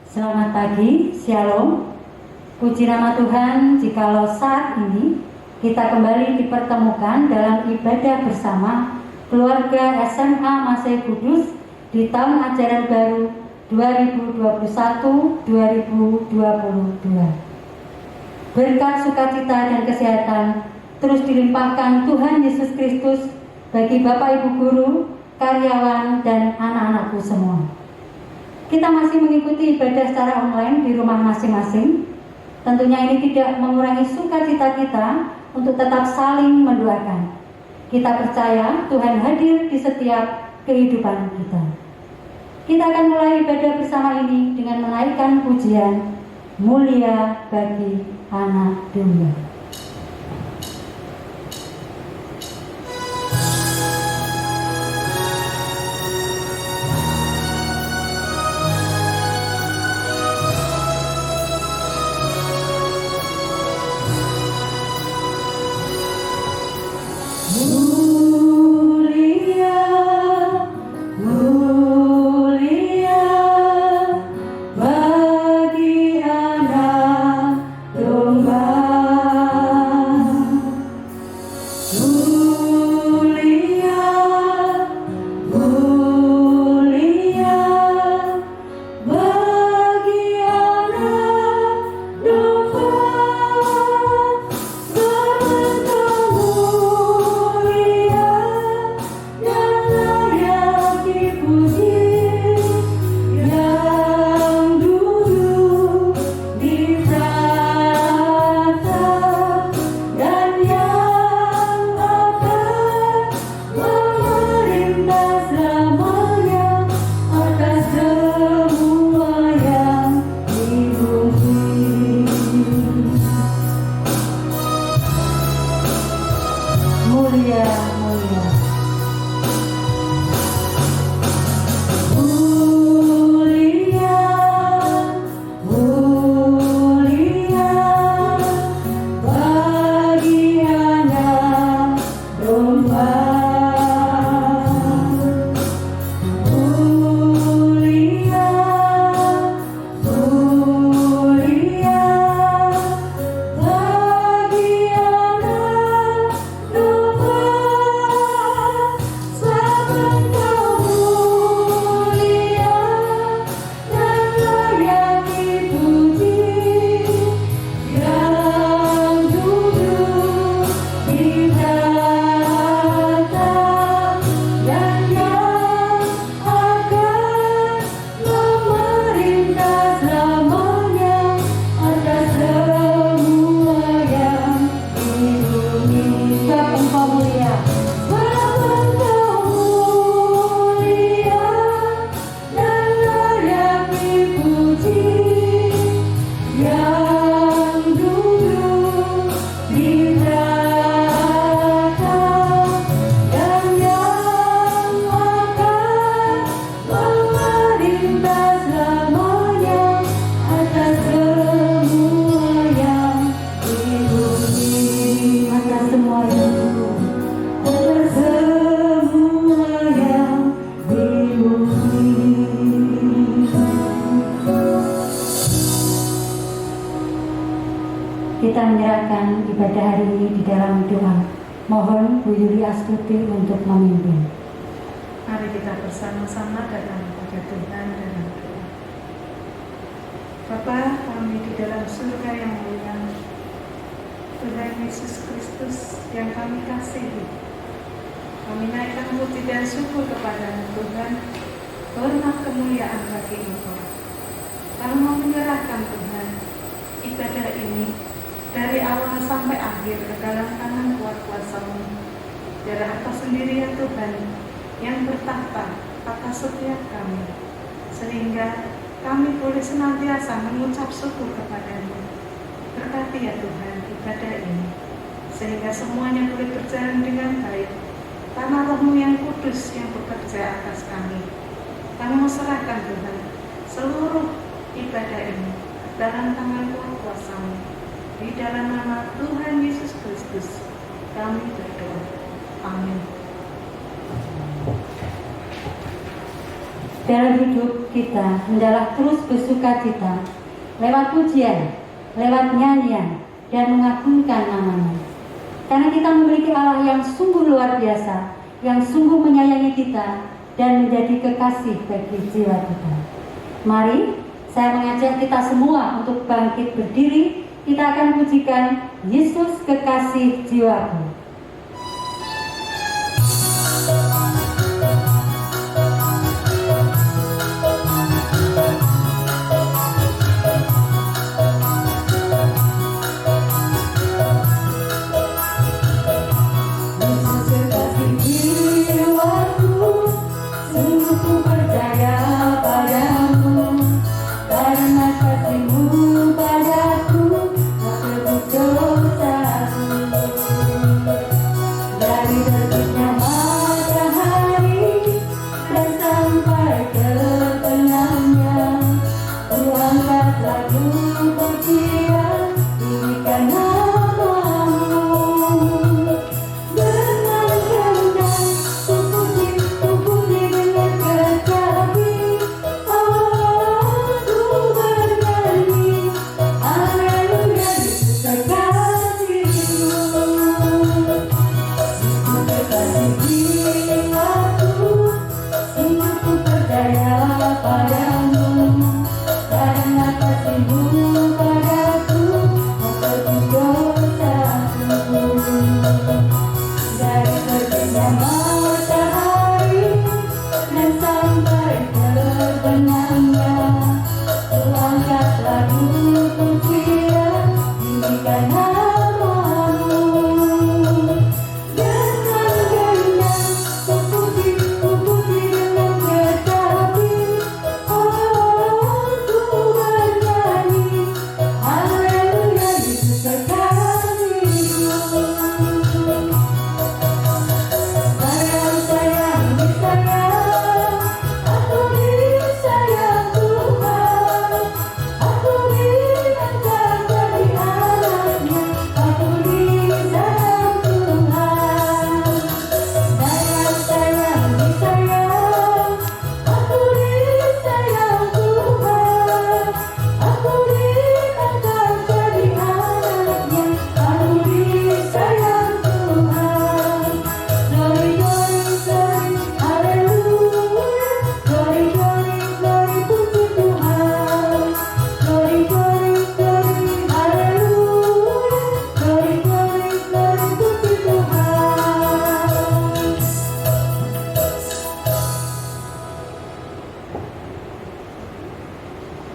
Selamat pagi, Shalom. Puji nama Tuhan, jikalau saat ini kita kembali dipertemukan dalam ibadah bersama keluarga SMA Masih Kudus di tahun ajaran baru 2021-2022. Berkat sukacita dan kesehatan terus dilimpahkan Tuhan Yesus Kristus bagi Bapak Ibu Guru, karyawan, dan anak-anakku semua. Kita masih mengikuti ibadah secara online di rumah masing-masing. Tentunya ini tidak mengurangi sukacita kita untuk tetap saling mendoakan. Kita percaya Tuhan hadir di setiap kehidupan kita. Kita akan mulai ibadah bersama ini dengan menaikkan pujian Mulia bagi Anak Domba. Kita menyerahkan ibadah hari ini di dalam doa. Mohon Bu Yuli Astuti untuk memimpin. Mari kita bersama-sama datang kepada Tuhan dalam doa. Bapa kami di dalam surga yang mulia, Tuhan Yesus Kristus yang kami kasihi, kami naikkan puji dan syukur kepada Tuhan, hormat kemuliaan bagi Engkau. Kami mau menyerahkan Tuhan ibadah ini dari awal sampai akhir ke dalam tangan kuat kuasa-Mu. Biarlah Engkau sendiri ya Tuhan yang bertahta atas setiap kami, sehingga kami boleh senantiasa mengucap syukur kepada-Mu. Berkati ya Tuhan ibadah ini, sehingga semuanya boleh berjalan dengan baik karena Roh-Mu yang kudus yang bekerja atas kami. Kami mau serahkan Tuhan seluruh ibadah ini dalam tangan kuat kuasa-Mu. Di dalam nama Tuhan Yesus Kristus kami berdoa. Amin. Dalam hidup untuk kita hendaklah terus bersukacita lewat pujian, lewat nyanyian, dan mengagungkan namanya. Karena kita memiliki Allah yang sungguh luar biasa, yang sungguh menyayangi kita dan menjadi kekasih bagi jiwa kita. Mari saya mengajak kita semua untuk bangkit berdiri. Kita akan pujikan Yesus kekasih jiwaku.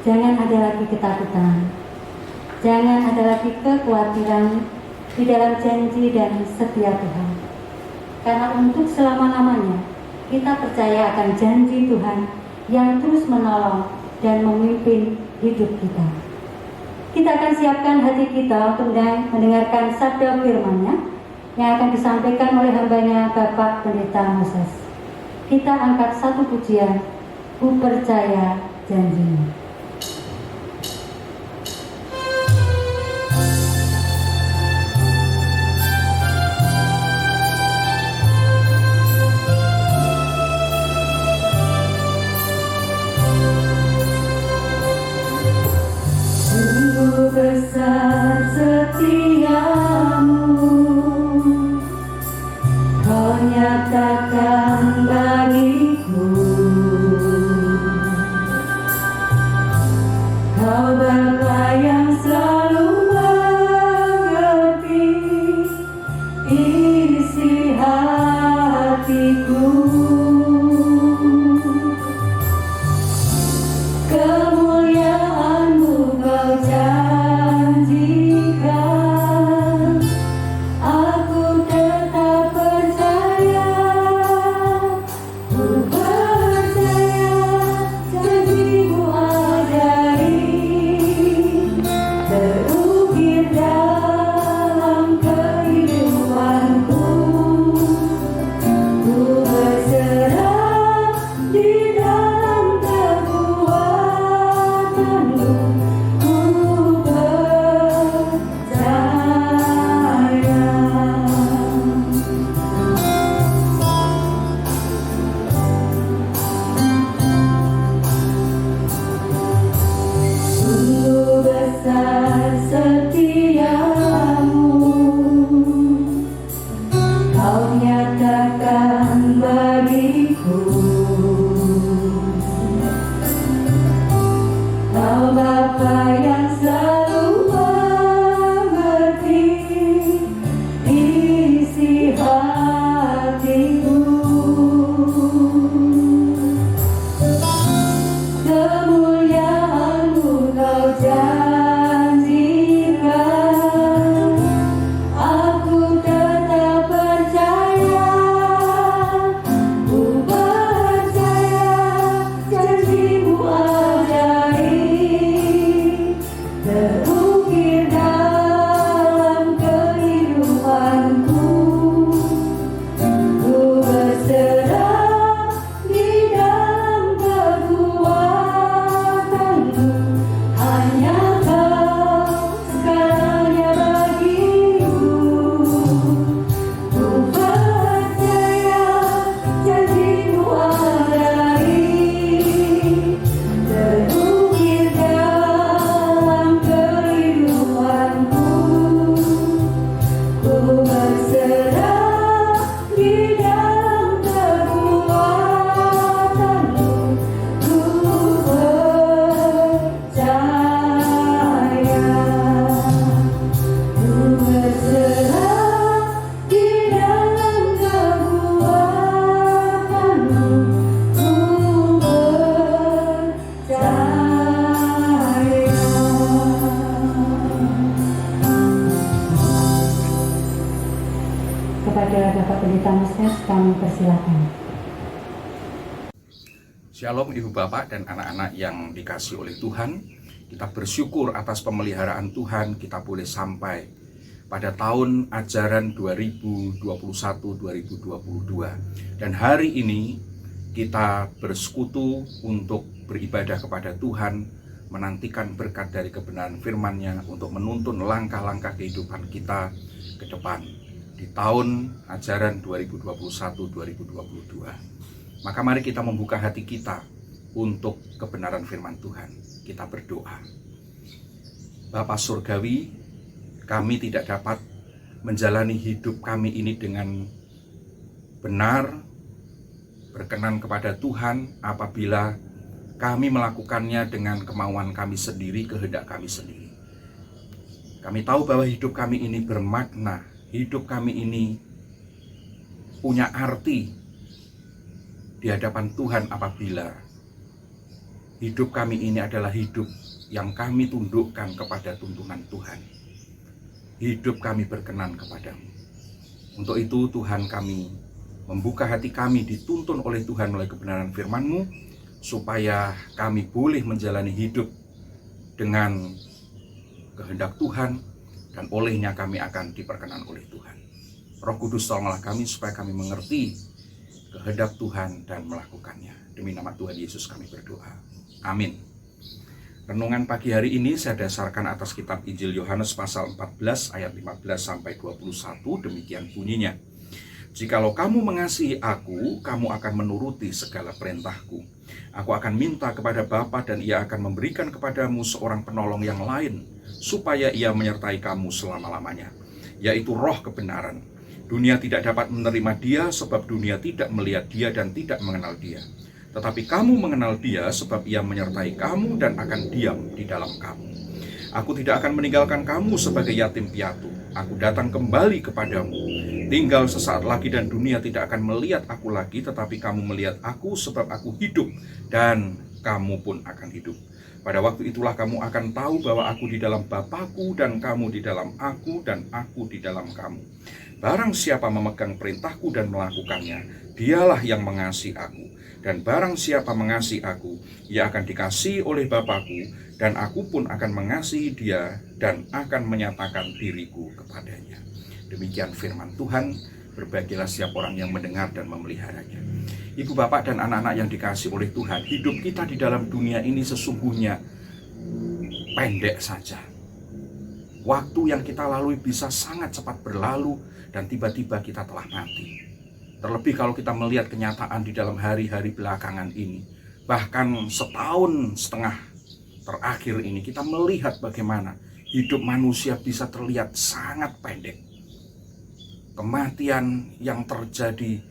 Jangan ada lagi ketakutan, jangan ada lagi kekhawatiran di dalam janji dan setia Tuhan. Karena untuk selama-lamanya kita percaya akan janji Tuhan yang terus menolong dan memimpin hidup kita. Kita akan siapkan hati kita untuk mendengarkan sabda firman-Nya yang akan disampaikan oleh hambanya Bapak Pendeta Moses. Kita angkat satu pujian, Ku Percaya Janji-Mu. Besar setiamu, Kau nyatakan bagiku, Kau Bapa yang selalu mengerti isi hatiku. Kemuliaan-Mu Kau janjikan, aku tetap percaya, ku percaya janji-Mu ajaib, terukir dalam kehidupanku. Ku berserah di dalam kekuatan-Mu, ku percaya. setiamu Kau nyatakan bagiku. Kau Bapa yang selalu mengerti isi hatiku. Kemuliaan-Mu Kau janjikan, aku tetap percaya. Ku percaya janji-Mu ajaib terukir dalam kehidupanku. Ku berserah di dalam kekuatan-Mu, hanya Kau segalanya bagiku. Ku percaya janji-Mu ajaib terukir dalam kehidupanku. Ku berserah di dalam kekuatan-Mu. Ku percaya. Ku berserah di dalam kekuatan-Mu. Ku percaya. Kepada Bapak Pendeta Moses kami persilakan. Shalom Ibu Bapak dan anak-anak yang dikasihi oleh Tuhan. Kita bersyukur atas pemeliharaan Tuhan, kita boleh sampai pada tahun ajaran 2021-2022. Dan hari ini kita bersekutu untuk beribadah kepada Tuhan, menantikan berkat dari kebenaran firman-Nya untuk menuntun langkah-langkah kehidupan kita ke depan di tahun ajaran 2021-2022. Maka mari kita membuka hati kita untuk kebenaran firman Tuhan. Kita berdoa. Bapa Surgawi, kami tidak dapat menjalani hidup kami ini dengan benar, berkenan kepada Tuhan apabila kami melakukannya dengan kemauan kami sendiri, kehendak kami sendiri. Kami tahu bahwa hidup kami ini bermakna, hidup kami ini punya arti di hadapan Tuhan apabila hidup kami ini adalah hidup yang kami tundukkan kepada tuntunan Tuhan. Hidup kami berkenan kepadamu. Untuk itu Tuhan, kami membuka hati kami dituntun oleh Tuhan melalui kebenaran firman-Mu, supaya kami boleh menjalani hidup dengan kehendak Tuhan, dan olehnya kami akan diperkenan oleh Tuhan. Roh Kudus, tolonglah kami supaya kami mengerti kehendak Tuhan dan melakukannya. Demi nama Tuhan Yesus kami berdoa. Amin. Renungan pagi hari ini saya dasarkan atas kitab Injil Yohanes pasal 14 ayat 15 sampai 21. Demikian bunyinya. Jikalau kamu mengasihi aku, kamu akan menuruti segala perintahku. Aku akan minta kepada Bapa dan ia akan memberikan kepadamu seorang penolong yang lain, supaya ia menyertai kamu selama-lamanya, yaitu Roh kebenaran. Dunia tidak dapat menerima dia sebab dunia tidak melihat dia dan tidak mengenal dia. Tetapi kamu mengenal dia sebab ia menyertai kamu dan akan diam di dalam kamu. Aku tidak akan meninggalkan kamu sebagai yatim piatu. Aku datang kembali kepadamu. Tinggal sesaat lagi dan dunia tidak akan melihat aku lagi, tetapi kamu melihat aku sebab aku hidup dan kamu pun akan hidup. Pada waktu itulah kamu akan tahu bahwa aku di dalam Bapa-Ku dan kamu di dalam aku dan aku di dalam kamu. Barang siapa memegang perintahku dan melakukannya, dialah yang mengasihi aku. Dan barang siapa mengasihi aku, ia akan dikasihi oleh Bapa-Ku, dan aku pun akan mengasihi dia dan akan menyatakan diriku kepadanya. Demikian firman Tuhan. Berbahagialah setiap orang yang mendengar dan memeliharanya. Ibu, bapak, dan anak-anak yang dikasihi oleh Tuhan, hidup kita di dalam dunia ini sesungguhnya pendek saja. Waktu yang kita lalui bisa sangat cepat berlalu dan tiba-tiba kita telah mati. Terlebih kalau kita melihat kenyataan di dalam hari-hari belakangan ini, bahkan setahun setengah terakhir ini, kita melihat bagaimana hidup manusia bisa terlihat sangat pendek. Kematian yang terjadi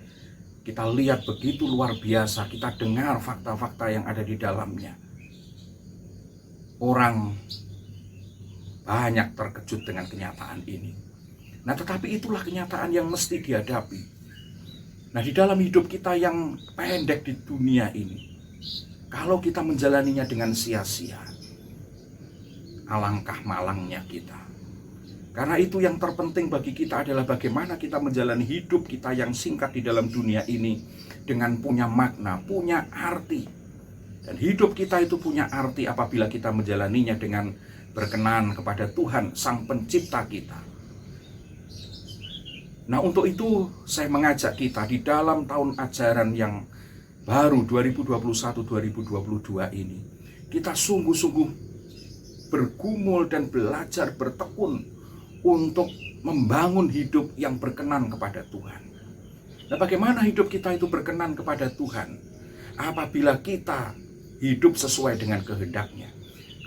kita lihat begitu luar biasa, kita dengar fakta-fakta yang ada di dalamnya. Orang banyak terkejut dengan kenyataan ini. Nah, tetapi itulah kenyataan yang mesti dihadapi. Nah, di dalam hidup kita yang pendek di dunia ini, kalau kita menjalaninya dengan sia-sia, alangkah malangnya kita. Karena itu yang terpenting bagi kita adalah bagaimana kita menjalani hidup kita yang singkat di dalam dunia ini dengan punya makna, punya arti. Dan hidup kita itu punya arti apabila kita menjalaninya dengan berkenan kepada Tuhan, Sang Pencipta kita. Nah, untuk itu saya mengajak kita di dalam tahun ajaran yang baru 2021-2022 ini, kita sungguh-sungguh bergumul dan belajar bertekun untuk membangun hidup yang berkenan kepada Tuhan. Nah, bagaimana hidup kita itu berkenan kepada Tuhan? Apabila kita hidup sesuai dengan kehendak-Nya.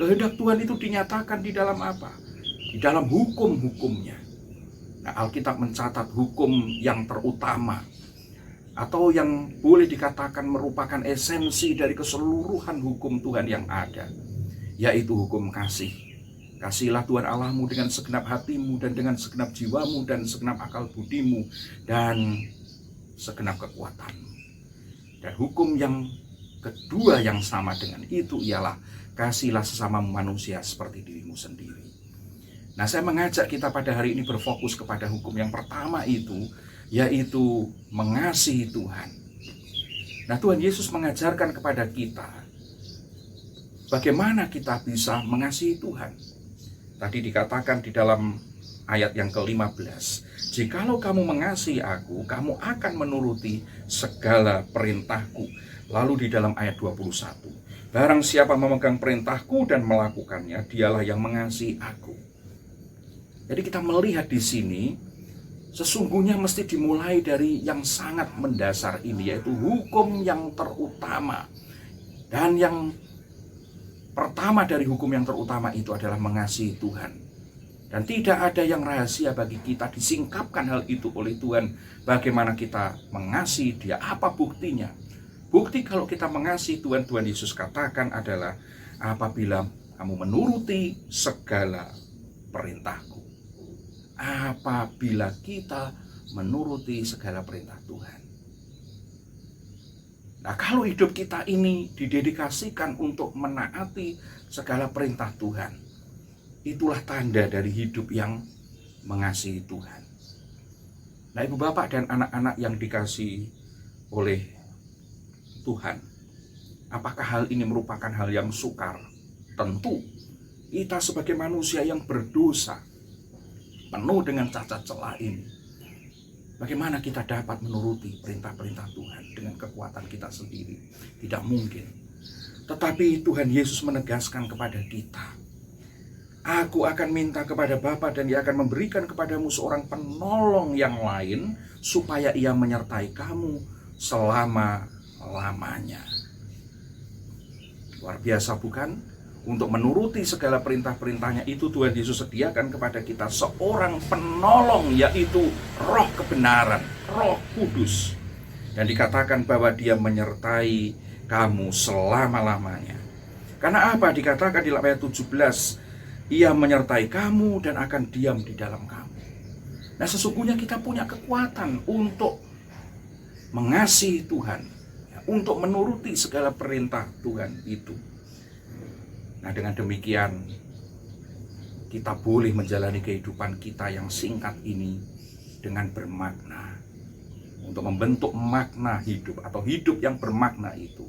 Kehendak Tuhan itu dinyatakan di dalam apa? Di dalam hukum-hukumnya. Nah, Alkitab mencatat hukum yang terutama, atau yang boleh dikatakan merupakan esensi dari keseluruhan hukum Tuhan yang ada, yaitu hukum kasih. Kasihilah Tuhan Allahmu dengan segenap hatimu dan dengan segenap jiwamu dan segenap akal budimu dan segenap kekuatanmu. Dan hukum yang kedua yang sama dengan itu ialah kasihilah sesama manusia seperti dirimu sendiri. Nah, saya mengajak kita pada hari ini berfokus kepada hukum yang pertama itu, yaitu mengasihi Tuhan. Nah, Tuhan Yesus mengajarkan kepada kita bagaimana kita bisa mengasihi Tuhan. Tadi dikatakan di dalam ayat yang ke-15, jikalau kamu mengasihi aku, kamu akan menuruti segala perintahku. Lalu di dalam ayat 21, barang siapa memegang perintahku dan melakukannya, dialah yang mengasihi aku. Jadi kita melihat di sini, sesungguhnya mesti dimulai dari yang sangat mendasar ini, yaitu hukum yang terutama. Dan yang pertama dari hukum yang terutama itu adalah mengasihi Tuhan. Dan tidak ada yang rahasia bagi kita, disingkapkan hal itu oleh Tuhan. Bagaimana kita mengasihi Dia, apa buktinya? Bukti kalau kita mengasihi Tuhan, Tuhan Yesus katakan adalah apabila kamu menuruti segala perintahku. Apabila kita menuruti segala perintah Tuhan. Nah, kalau hidup kita ini didedikasikan untuk menaati segala perintah Tuhan, itulah tanda dari hidup yang mengasihi Tuhan. Nah, ibu bapak dan anak-anak yang dikasihi oleh Tuhan, apakah hal ini merupakan hal yang sukar? Tentu, kita sebagai manusia yang berdosa, penuh dengan cacat celah ini, bagaimana kita dapat menuruti perintah-perintah Tuhan dengan kekuatan kita sendiri? Tidak mungkin. Tetapi Tuhan Yesus menegaskan kepada kita, aku akan minta kepada Bapa dan Dia akan memberikan kepadamu seorang penolong yang lain, supaya Ia menyertai kamu selama-lamanya. Luar biasa bukan? Untuk menuruti segala perintah-perintahnya itu Tuhan Yesus sediakan kepada kita seorang penolong, yaitu Roh kebenaran, Roh Kudus. Dan dikatakan bahwa Dia menyertai kamu selama-lamanya. Karena apa? Dikatakan di ayat 17, Ia menyertai kamu dan akan diam di dalam kamu. Nah, sesungguhnya kita punya kekuatan untuk mengasihi Tuhan, untuk menuruti segala perintah Tuhan itu. Nah, dengan demikian kita boleh menjalani kehidupan kita yang singkat ini dengan bermakna. Untuk membentuk makna hidup atau hidup yang bermakna itu,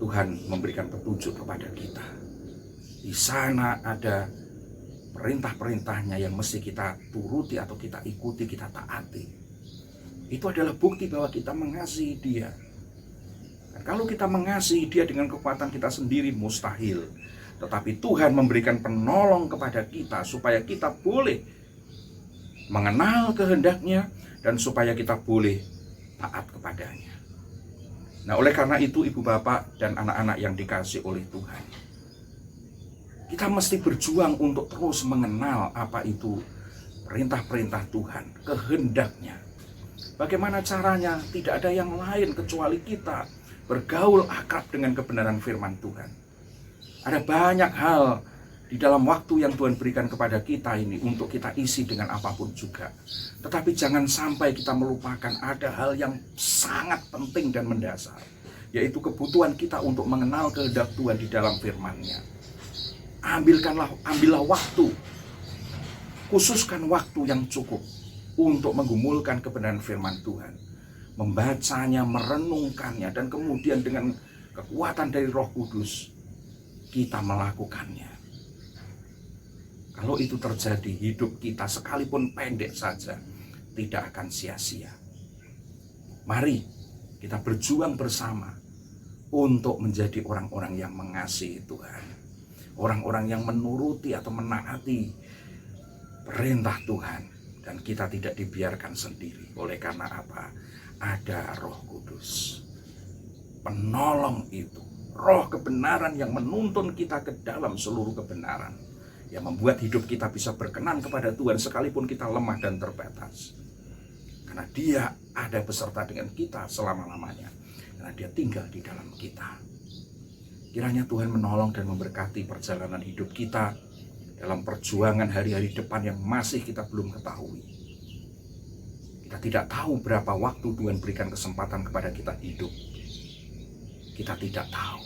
Tuhan memberikan petunjuk kepada kita. Di sana ada perintah-perintahnya yang mesti kita turuti atau kita ikuti, kita taati. Itu adalah bukti bahwa kita mengasihi Dia. Kalau kita mengasihi Dia dengan kekuatan kita sendiri, mustahil. Tetapi Tuhan memberikan penolong kepada kita supaya kita boleh mengenal kehendak-Nya dan supaya kita boleh taat kepadanya. Nah, oleh karena itu ibu bapak dan anak-anak yang dikasihi oleh Tuhan, Kita mesti berjuang untuk terus mengenal apa itu perintah-perintah Tuhan, kehendaknya. Bagaimana caranya? Tidak ada yang lain kecuali kita bergaul akrab dengan kebenaran firman Tuhan. Ada banyak hal di dalam waktu yang Tuhan berikan kepada kita ini untuk kita isi dengan apapun juga. Tetapi jangan sampai kita melupakan ada hal yang sangat penting dan mendasar, yaitu kebutuhan kita untuk mengenal kehendak Tuhan di dalam firman-Nya. Ambillah waktu, khususkan waktu yang cukup untuk menggumulkan kebenaran firman Tuhan, membacanya, merenungkannya, dan kemudian dengan kekuatan dari Roh Kudus kita melakukannya. Kalau itu terjadi, hidup kita sekalipun pendek saja tidak akan sia-sia. Mari kita berjuang bersama untuk menjadi orang-orang yang mengasihi Tuhan, orang-orang yang menuruti atau menaati perintah Tuhan, dan kita tidak dibiarkan sendiri. Oleh karena apa? Ada Roh Kudus, penolong itu, Roh kebenaran yang menuntun kita ke dalam seluruh kebenaran, yang membuat hidup kita bisa berkenan kepada Tuhan sekalipun kita lemah dan terbatas. Karena Dia ada beserta dengan kita selama-lamanya, karena Dia tinggal di dalam kita. Kiranya Tuhan menolong dan memberkati perjalanan hidup kita dalam perjuangan hari-hari depan yang masih kita belum ketahui. Kita tidak tahu berapa waktu Tuhan berikan kesempatan kepada kita hidup. Kita tidak tahu.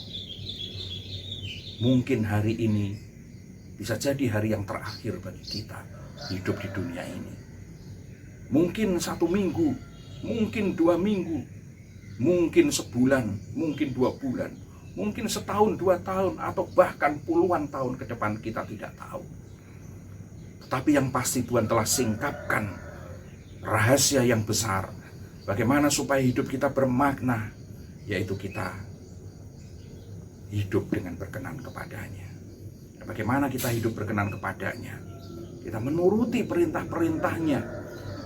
Mungkin hari ini bisa jadi hari yang terakhir bagi kita hidup di dunia ini. Mungkin 1 minggu, mungkin 2 minggu, mungkin sebulan, mungkin 2 bulan, mungkin setahun, 2 tahun, atau bahkan puluhan tahun ke depan, kita tidak tahu. Tetapi yang pasti Tuhan telah singkapkan rahasia yang besar. Bagaimana supaya hidup kita bermakna, yaitu kita hidup dengan berkenan kepadanya. Dan bagaimana kita hidup berkenan kepadanya? Kita menuruti perintah-perintahnya.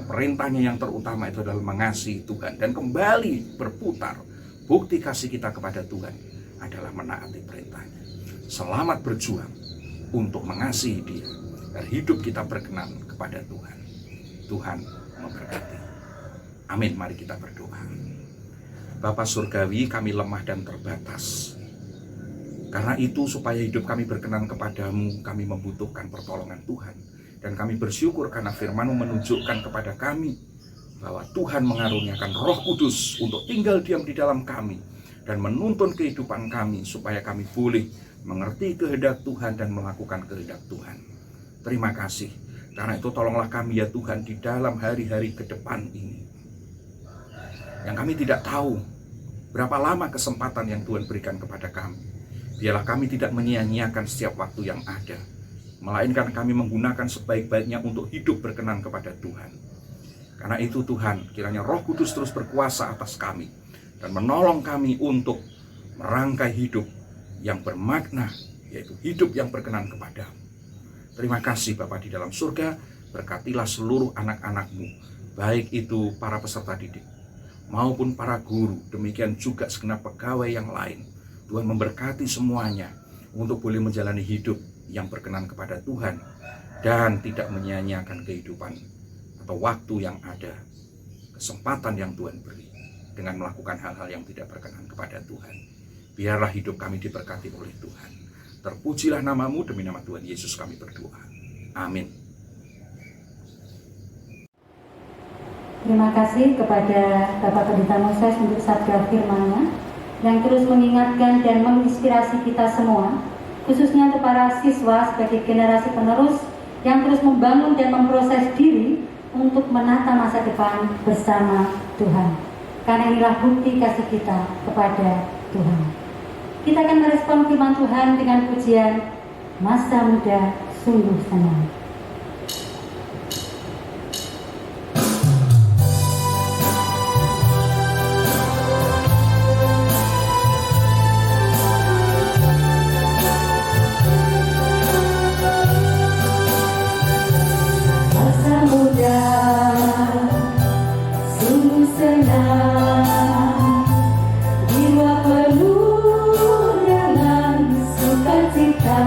Perintahnya yang terutama itu adalah mengasihi Tuhan dan kembali berputar. Bukti kasih kita kepada Tuhan adalah menaati perintahnya. Selamat berjuang untuk mengasihi Dia dan hidup kita berkenan kepada Tuhan. Tuhan memberkati. Amin. Mari kita berdoa. Bapa Surgawi, kami lemah dan terbatas. Karena itu supaya hidup kami berkenan kepadamu, kami membutuhkan pertolongan Tuhan. Dan kami bersyukur karena firman-Mu menunjukkan kepada kami bahwa Tuhan mengaruniakan Roh Kudus untuk tinggal diam di dalam kami dan menuntun kehidupan kami supaya kami boleh mengerti kehendak Tuhan dan melakukan kehendak Tuhan. Terima kasih. Karena itu tolonglah kami ya Tuhan di dalam hari-hari ke depan ini, yang kami tidak tahu berapa lama kesempatan yang Tuhan berikan kepada kami. Biarlah kami tidak menyia-nyiakan setiap waktu yang ada, melainkan kami menggunakan sebaik-baiknya untuk hidup berkenan kepada Tuhan. Karena itu Tuhan, kiranya Roh Kudus terus berkuasa atas kami dan menolong kami untuk merangkai hidup yang bermakna, yaitu hidup yang berkenan kepadamu. Terima kasih Bapa di dalam surga, berkatilah seluruh anak-anak-Mu, baik itu para peserta didik maupun para guru, demikian juga segenap pegawai yang lain. Tuhan memberkati semuanya untuk boleh menjalani hidup yang berkenan kepada Tuhan dan tidak menyia-nyiakan kehidupan atau waktu yang ada, kesempatan yang Tuhan beri dengan melakukan hal-hal yang tidak berkenan kepada Tuhan. Biarlah hidup kami diberkati oleh Tuhan. Terpujilah nama-Mu, demi nama Tuhan Yesus kami berdoa. Amin. Terima kasih kepada Bapak Pendeta Moses untuk sabda firman-Nya yang terus mengingatkan dan menginspirasi kita semua, khususnya untuk para siswa sebagai generasi penerus yang terus membangun dan memproses diri untuk menata masa depan bersama Tuhan. Karena inilah bukti kasih kita kepada Tuhan. Kita akan merespon firman Tuhan dengan pujian Masa Muda Sungguh Senang. Masa muda sungguh senang, jiwa penuh dengan sukacita.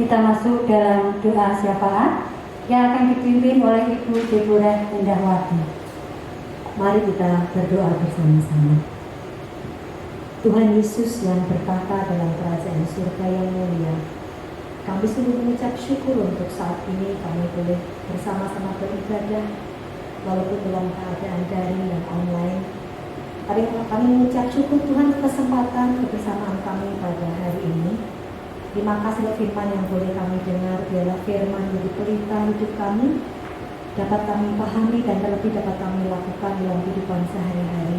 kita masuk dalam doa syafaat yang akan dipimpin oleh Ibu Deborah Endahwati. Mari kita berdoa bersama-sama. Tuhan Yesus yang bertata dalam kerajaan surga yang mulia, kami sungguh mengucap syukur untuk saat ini kami boleh bersama-sama beribadah walaupun dalam keadaan daring dan online. Kami mengucap syukur Tuhan kesempatan kebersamaan kami pada hari ini. Terima kasih untuk firman yang boleh kami dengar, biarlah firman menjadi pelita hidup kami, dapat kami pahami dan terlebih dapat kami lakukan dalam kehidupan sehari-hari.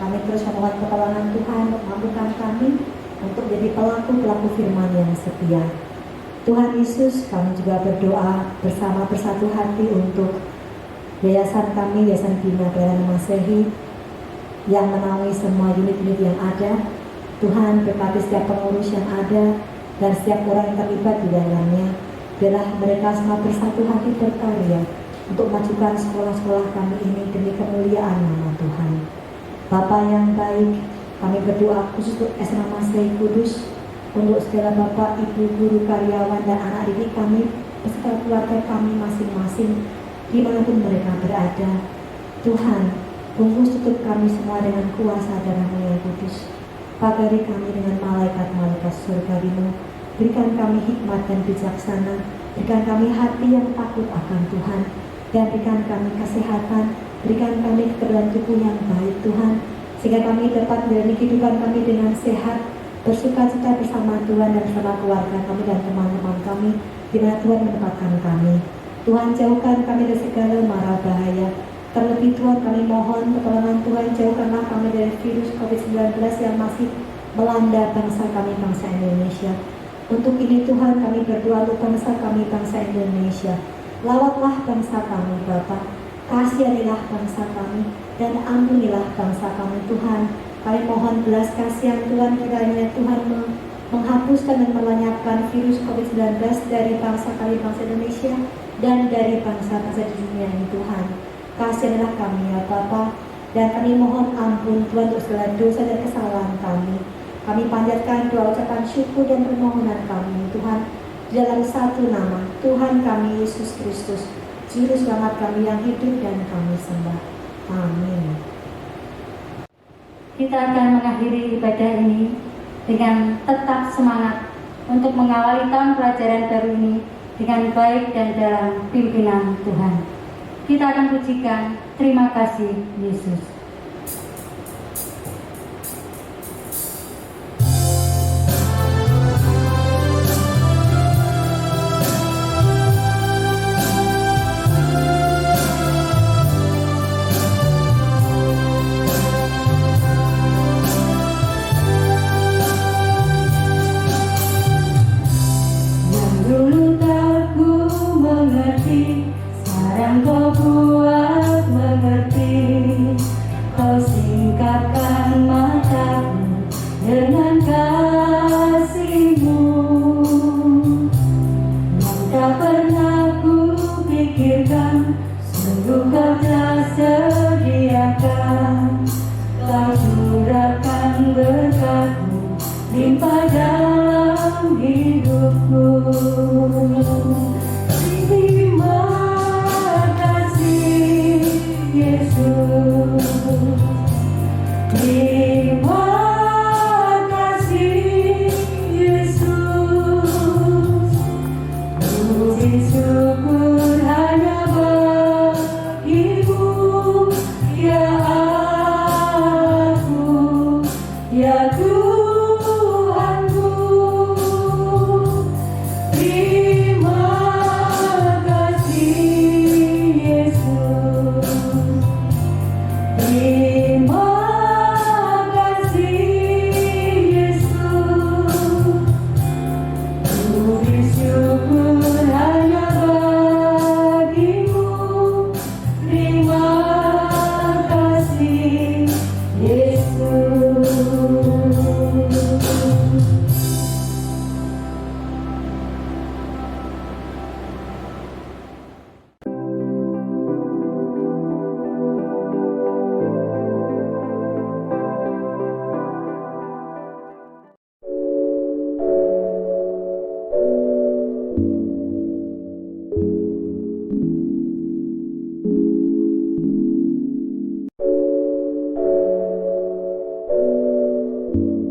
Kami terus memohon pertolongan Tuhan untuk mampukan kami untuk menjadi pelaku firman yang setia. Tuhan Yesus, kami juga berdoa bersama bersatu hati untuk yayasan kami, Yayasan Bina Pelayanan Masehi yang menaungi semua unit-unit yang ada. Tuhan, berkati setiap pengurus yang ada dan setiap orang yang terlibat di dalamnya. Biarlah mereka semua bersatu hati berkarya untuk majukan sekolah-sekolah kami ini demi kemuliaan nama Tuhan. Bapa yang baik, kami berdoa khusus untuk SMA Masehi Kudus, untuk segala Bapak, Ibu, guru, karyawan, dan anak didik kami, beserta keluarga kami masing-masing, dimanapun mereka berada. Tuhan, bungkus tutup kami semua dengan kuasa darah-Mu yang kudus. Pagari kami dengan malaikat-malaikat surga-Mu. Berikan kami hikmat dan bijaksana, berikan kami hati yang takut akan Tuhan, dan berikan kami kesehatan, berikan kami kekebalan tubuh yang baik Tuhan, sehingga kami dapat menjalani kehidupan kami dengan sehat, bersuka-cita bersama Tuhan dan bersama keluarga kami dan teman-teman kami, di mana Tuhan menempatkan kami. Tuhan, jauhkan kami dari segala mara bahaya. Terlebih Tuhan, kami mohon pertolongan Tuhan, jauhkanlah kami dari virus COVID-19 yang masih melanda bangsa kami, bangsa Indonesia. Untuk ini Tuhan, kami berdoa untuk bangsa kami, bangsa Indonesia. Lawatlah bangsa kami Bapa, kasihanilah bangsa kami, dan ampunilah bangsa kami Tuhan. Kami mohon belas kasihan Tuhan, kiranya Tuhan menghapuskan dan melenyapkan virus COVID-19 dari bangsa kami, bangsa Indonesia, dan dari bangsa-bangsa di dunia ini Tuhan. Kasihanilah kami ya Bapa, dan kami mohon ampun Tuhan untuk segala dosa dan kesalahan kami. Kami panjatkan doa ucapan syukur dan permohonan kami Tuhan, di dalam satu nama, Tuhan kami Yesus Kristus, Juru Selamat kami yang hidup dan kami sembah. Amin. Kita akan mengakhiri ibadah ini dengan tetap semangat untuk mengawali tahun pelajaran baru ini dengan baik dan dalam pimpinan Tuhan. Kita akan pujikan Terima Kasih Yesus. Kau buat mengerti, kau singkapkan mataku dengan kasih-Mu yang tak pernah ku pikirkan, sungguh kau telah sediakan, kau curahkan berkat-Mu limpah dalam hidupku. Terima kasih Yesus, puji syukur hanya bagi-Mu ya aku, ya Tuhanku. Terima kasih Yesus. Terima Tuhan.